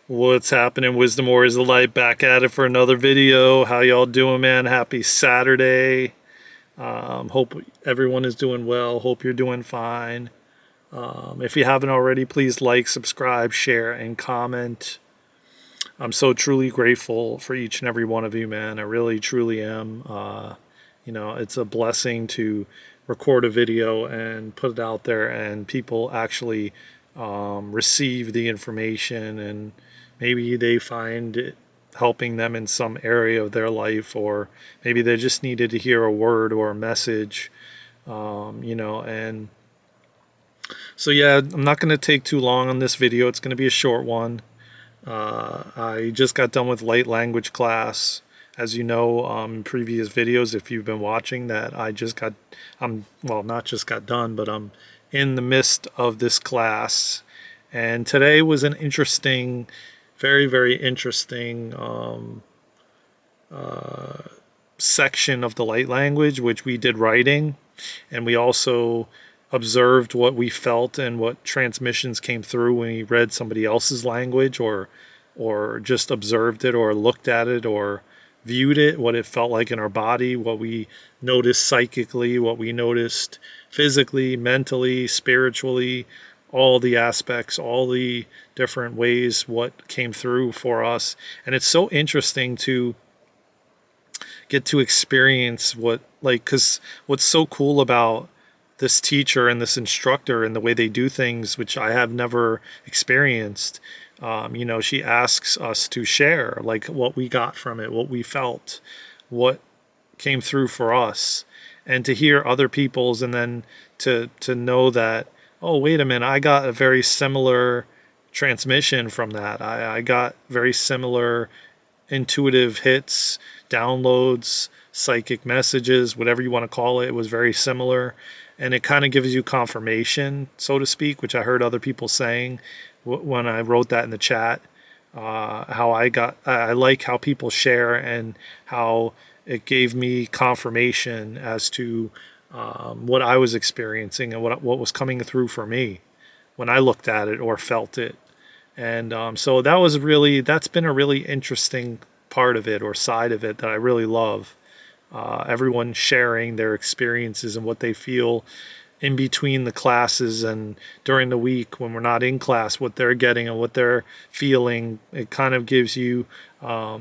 What's happening, Wisdom Warriors of Light? Back at it for another video. How y'all doing, man? Happy Saturday. Hope everyone is doing well. Hope you're doing fine. If you haven't already, please like, subscribe, share, and comment. I'm so truly grateful for each and every one of you, man. I really, truly am. It's a blessing to record a video and put it out there, and people actually receive the information, and maybe they find it helping them in some area of their life, or maybe they just needed to hear a word or a message, and so yeah, I'm not going to take too long on this video. It's going to be a short one. I just got done with light language class. As you know, in previous videos, if you've been watching, that not just got done, but I'm in the midst of this class. And today was an interesting, very, very interesting section of the light language, which we did writing, and we also observed what we felt and what transmissions came through when we read somebody else's language, or just observed it, or looked at it, or viewed it, what it felt like in our body, what we noticed psychically, what we noticed physically, mentally, spiritually, all the aspects, all the different ways what came through for us. And it's so interesting to get to experience because what's so cool about this teacher and this instructor and the way they do things, which I have never experienced. She asks us to share like what we got from it, what we felt, what came through for us, and to hear other people's, and then to know that, oh, wait a minute, I got a very similar transmission from that. I got very similar intuitive hits, downloads, psychic messages, whatever you want to call it. It was very similar. And it kind of gives you confirmation, so to speak, which I heard other people saying when I wrote that in the chat. I like how people share, and how it gave me confirmation as to what I was experiencing, and what was coming through for me when I looked at it or felt it. And so that's been a really interesting part of it, or side of it, that I really love. Everyone sharing their experiences and what they feel in between the classes and during the week when we're not in class, what they're getting and what they're feeling. It kind of gives you, a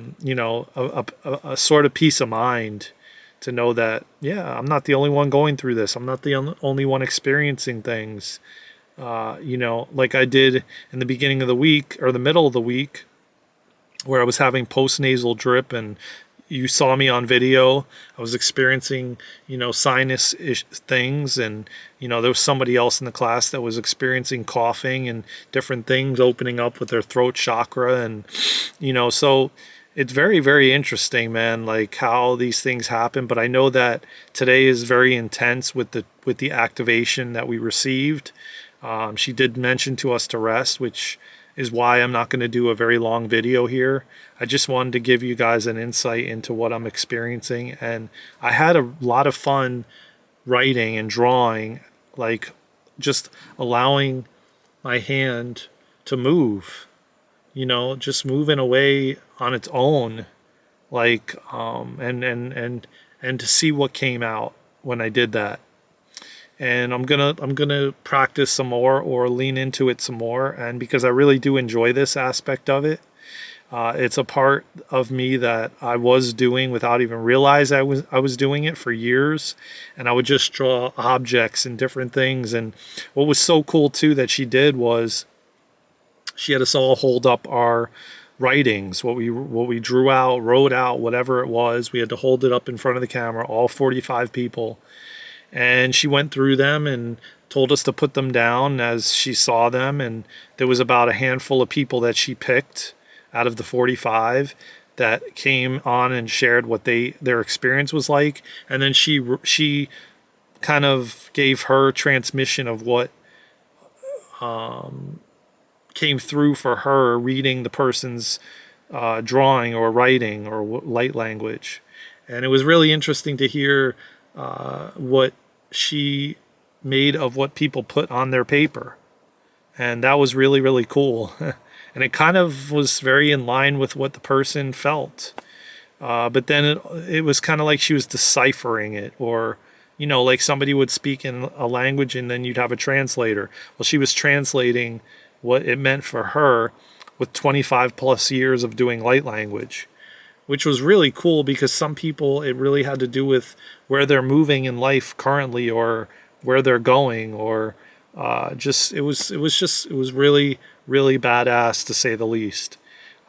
sort of peace of mind to know that, yeah, I'm not the only one going through this. I'm not the only one experiencing things. Like I did in the beginning of the week, or the middle of the week, where I was having post-nasal drip, and you saw me on video. I was experiencing, sinus things, and, there was somebody else in the class that was experiencing coughing and different things opening up with their throat chakra. And, so it's very, very interesting, man, like how these things happen. But I know that today is very intense with the activation that we received. She did mention to us to rest, which is why I'm not going to do a very long video here. I just wanted to give you guys an insight into what I'm experiencing. And I had a lot of fun writing and drawing, like just allowing my hand to move, just move in a way on its own, like and to see what came out when I did that. And I'm gonna practice some more, or lean into it some more, and because I really do enjoy this aspect of it. It's a part of me that I was doing without even realize I was doing it for years, and I would just draw objects and different things. And what was so cool too that she did was she had us all hold up our writings, what we wrote out, whatever it was. We had to hold it up in front of the camera, all 45 people. And she went through them and told us to put them down as she saw them. And there was about a handful of people that she picked out of the 45 that came on and shared what their experience was like. And then she kind of gave her transmission of what came through for her reading the person's drawing or writing or light language. And it was really interesting to hear what she made of what people put on their paper. And that was really, really cool. And it kind of was very in line with what the person felt. But then it was kind of like she was deciphering it, or, like somebody would speak in a language and then you'd have a translator. Well, she was translating what it meant for her with 25 plus years of doing light language, which was really cool because some people, it really had to do with where they're moving in life currently, or where they're going, or it was really, really badass, to say the least.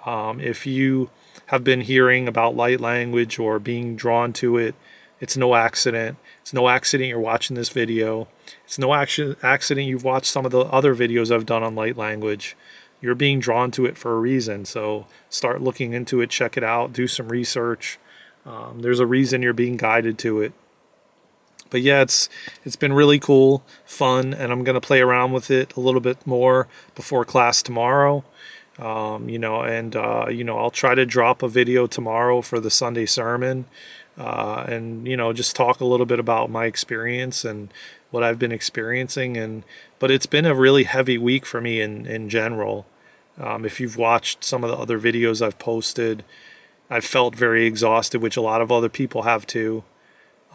If you have been hearing about light language or being drawn to it, it's no accident. It's no accident you're watching this video. It's no accident you've watched some of the other videos I've done on light language. You're being drawn to it for a reason. So start looking into it, check it out, do some research. There's a reason you're being guided to it. But yeah, it's been really cool, fun, and I'm gonna play around with it a little bit more before class tomorrow. I'll try to drop a video tomorrow for the Sunday sermon, and just talk a little bit about my experience and what I've been experiencing. But it's been a really heavy week for me in general. If you've watched some of the other videos I've posted, I've felt very exhausted, which a lot of other people have too.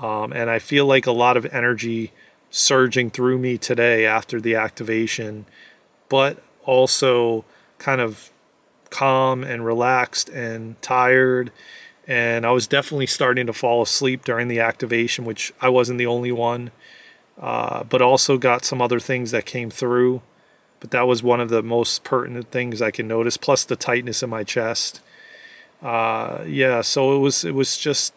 And I feel like a lot of energy surging through me today after the activation, but also kind of calm and relaxed and tired. And I was definitely starting to fall asleep during the activation, which I wasn't the only one, but also got some other things that came through. But that was one of the most pertinent things I can notice, plus the tightness in my chest. So it was just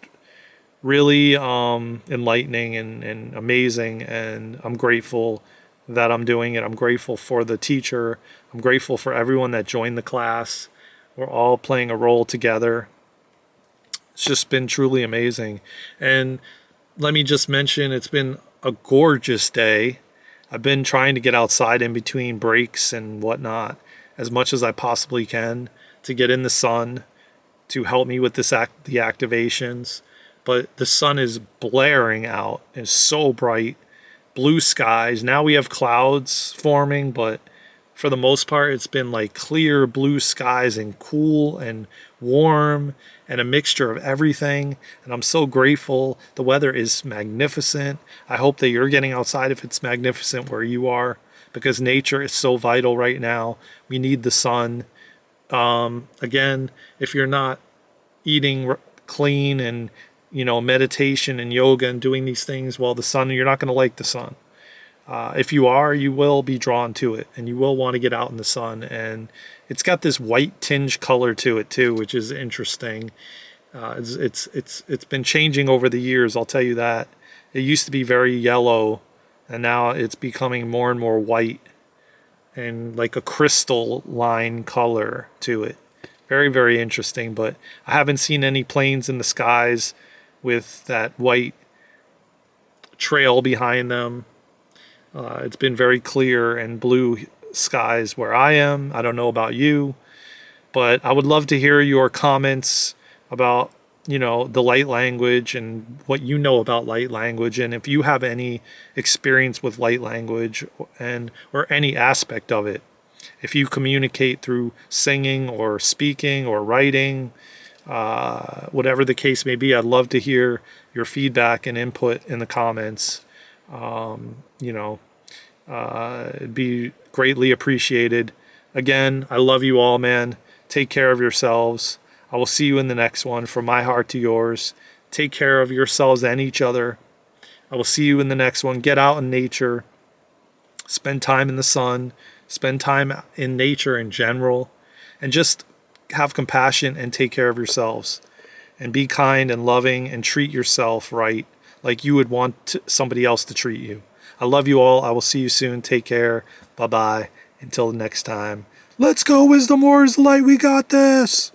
really enlightening and amazing, and I'm grateful that I'm doing it. I'm grateful for the teacher. I'm grateful for everyone that joined the class. We're all playing a role together. It's just been truly amazing. And let me just mention, it's been a gorgeous day. I've been trying to get outside in between breaks and whatnot as much as I possibly can to get in the sun to help me with the activations. But the sun is blaring out. It's so bright. Blue skies. Now we have clouds forming, but for the most part, it's been like clear blue skies and cool and warm and a mixture of everything. And I'm so grateful. The weather is magnificent. I hope that you're getting outside if it's magnificent where you are, because nature is so vital right now. We need the sun. Again, if you're not eating clean and meditation and yoga and doing these things, well, the sun, you're not going to like the sun. If you are, you will be drawn to it, and you will want to get out in the sun. And it's got this white tinge color to it too, which is interesting. It's been changing over the years, I'll tell you that. It used to be very yellow, and now it's becoming more and more white and like a crystalline color to it. Very, very interesting. But I haven't seen any planes in the skies with that white trail behind them. It's been very clear and blue skies where I am. I don't know about you, but I would love to hear your comments about, the light language and what you know about light language. And if you have any experience with light language or any aspect of it, if you communicate through singing or speaking or writing, whatever the case may be, I'd love to hear your feedback and input in the comments. It'd be greatly appreciated. Again, I love you all, man. Take care of yourselves. I will see you in the next one. From my heart to yours. Take care of yourselves and each other. I will see you in the next one. Get out in nature. Spend time in the sun. Spend time in nature in general. And just have compassion and take care of yourselves. And be kind and loving and treat yourself right, like you would want somebody else to treat you. I love you all. I will see you soon. Take care. Bye-bye. Until next time. Let's go, Wisdom Wars Light. We got this.